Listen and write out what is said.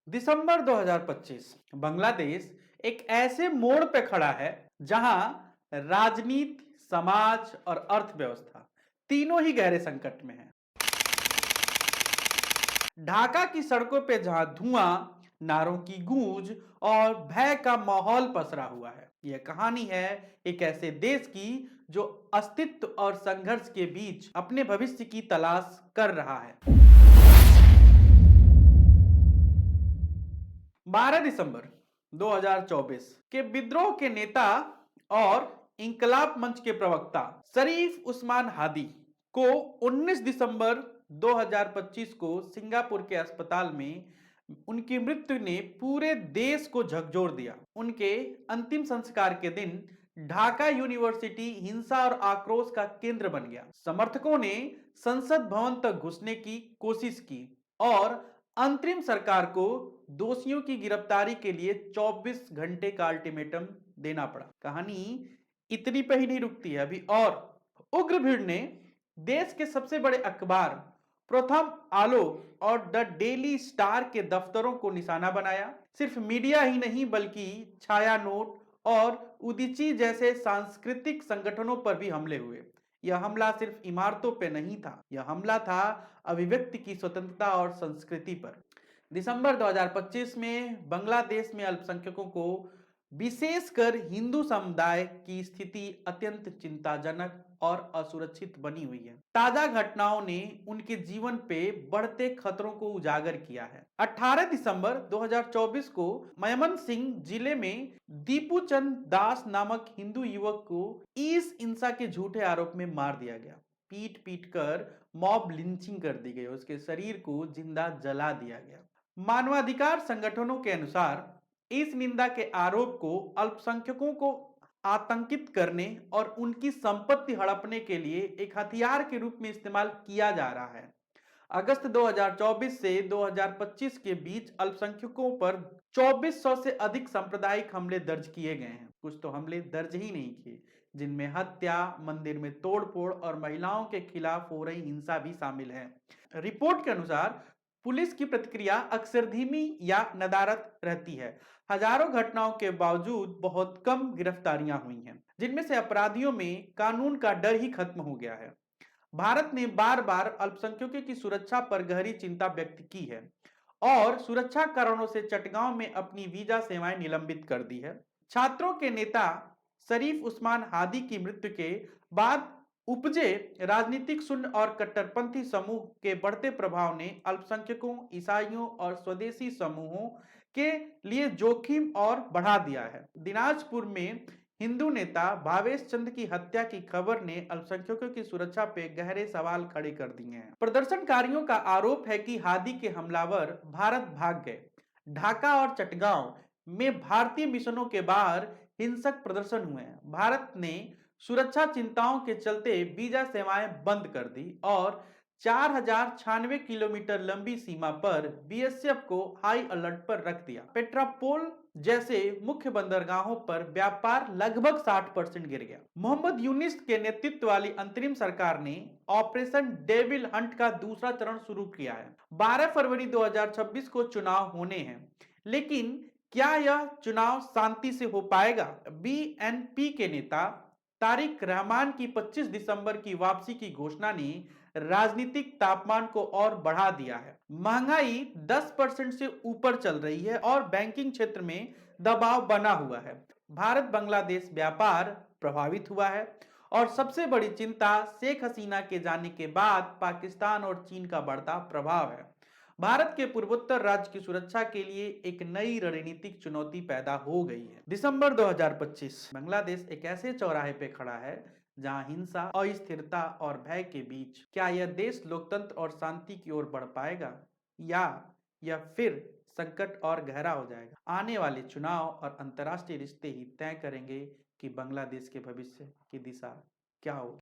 दिसंबर 2025 बांग्लादेश एक ऐसे मोड़ पे खड़ा है जहां राजनीति, समाज और अर्थव्यवस्था तीनों ही गहरे संकट में हैं। ढाका की सड़कों पे जहां धुआं, नारों की गूंज और भय का माहौल पसरा हुआ है। यह कहानी है एक ऐसे देश की जो अस्तित्व और संघर्ष के बीच अपने भविष्य की तलाश कर रहा है। 12 दिसंबर 2024 के विद्रोह के नेता और इंकलाब मंच के प्रवक्ता शरीफ उस्मान हादी को 19 दिसंबर 2025 को सिंगापुर के अस्पताल में उनकी मृत्यु ने पूरे देश को झकझोर दिया। उनके अंतिम संस्कार के दिन ढाका यूनिवर्सिटी हिंसा और आक्रोश का केंद्र बन गया। समर्थकों ने संसद भवन तक घुसने की कोशिश की और अंतरिम सरकार को दोषियों की गिरफ्तारी के लिए 24 घंटे का अल्टीमेटम देना पड़ा। कहानी इतनी पे ही नहीं रुकती है, अभी और उग्र भीड़ ने देश के सबसे बड़े अखबार प्रथम आलोक और द डेली स्टार के दफ्तरों को निशाना बनाया। सिर्फ मीडिया ही नहीं बल्कि छाया नोट और उदीची जैसे सांस्कृतिक संगठनों पर भी हमले हुए। यह हमला सिर्फ इमारतों पर नहीं था, यह हमला था अभिव्यक्ति की स्वतंत्रता और संस्कृति पर। दिसंबर 2025 में बांग्लादेश में अल्पसंख्यकों को विशेषकर हिंदू समुदाय की स्थिति अत्यंत चिंताजनक और असुरक्षित बनी हुई है। ताजा घटनाओं ने उनके जीवन पे बढ़ते खतरों को उजागर किया है। 18 दिसंबर 2024 को मयमनसिंह जिले में दीपू चंद दास नामक हिंदू युवक को ईस हिंसा के झूठे आरोप में मार दिया गया। पीट पीट कर मॉब लिंचिंग कर दी गई, उसके शरीर को जिंदा जला दिया गया। मानवाधिकार संगठनों के अनुसार इस निंदा के आरोप को अल्पसंख्यकों को आतंकित करने और उनकी संपत्ति हड़पने के लिए एक हथियार के रूप में इस्तेमाल किया जा रहा है। अगस्त 2024 से 2025 के बीच अल्पसंख्यकों पर 2400 से अधिक सांप्रदायिक हमले दर्ज किए गए हैं। कुछ तो हमले दर्ज ही नहीं किए, जिनमें हत्या, मंदिर में तोड़फोड़ और महिलाओं के खिलाफ हो रही हिंसा भी शामिल है। रिपोर्ट के अनुसार पुलिस की प्रतिक्रिया अक्सर धीमी या नदारद रहती है। हजारों घटनाओं के बावजूद बहुत कम गिरफ्तारियां हुई हैं, जिनमें से अपराधियों में कानून का डर ही खत्म हो गया है। भारत ने बार बार अल्पसंख्यकों की सुरक्षा पर गहरी चिंता व्यक्त की है और सुरक्षा कारणों से चटगांव में अपनी वीजा सेवाएं निलंबित कर दी है। छात्रों के नेता शरीफ उस्मान हादी की मृत्यु के बाद उपजे राजनीतिक शून्य और कट्टरपंथी समूह के बढ़ते प्रभाव ने अल्पसंख्यकों, ईसाइयों और स्वदेशी समूहों के लिए जोखिम और बढ़ा दिया है। दिनाजपुर में हिंदू नेता भावेश चंद की हत्या की खबर ने अल्पसंख्यकों की सुरक्षा पे गहरे सवाल खड़े कर दिए हैं। प्रदर्शनकारियों का आरोप है कि हादी के हमलावर भारत भाग गए। ढाका और चटगांव में भारतीय मिशनों के बाहर हिंसक प्रदर्शन हुए हैं। भारत ने सुरक्षा चिंताओं के चलते वीजा सेवाएं बंद कर दी और 4096 किलोमीटर लंबी सीमा पर बीएसएफ को हाई अलर्ट पर रख दिया। पेट्रापोल जैसे मुख्य बंदरगाहों पर व्यापार लगभग 60% गिर गया। मोहम्मद यूनिस के नेतृत्व वाली अंतरिम सरकार ने ऑपरेशन डेविल हंट का दूसरा चरण शुरू किया है। 12 फरवरी 2026 को चुनाव होने हैं, लेकिन क्या यह चुनाव शांति से हो पाएगा? बीएनपी के नेता तारिक रहमान की 25 दिसंबर की वापसी की घोषणा ने राजनीतिक तापमान को और बढ़ा दिया है। महंगाई 10% से ऊपर चल रही है और बैंकिंग क्षेत्र में दबाव बना हुआ है। भारत बांग्लादेश व्यापार प्रभावित हुआ है और सबसे बड़ी चिंता शेख हसीना के जाने के बाद पाकिस्तान और चीन का बढ़ता प्रभाव है। भारत के पूर्वोत्तर राज्य की सुरक्षा के लिए एक नई रणनीतिक चुनौती पैदा हो गई है। दिसंबर 2025 बांग्लादेश एक ऐसे चौराहे पे खड़ा है जहां हिंसा, अस्थिरता और भय के बीच क्या यह देश लोकतंत्र और शांति की ओर बढ़ पाएगा या यह फिर संकट और गहरा हो जाएगा? आने वाले चुनाव और अंतर्राष्ट्रीय रिश्ते ही तय करेंगे कि बांग्लादेश के भविष्य की दिशा क्या होगी।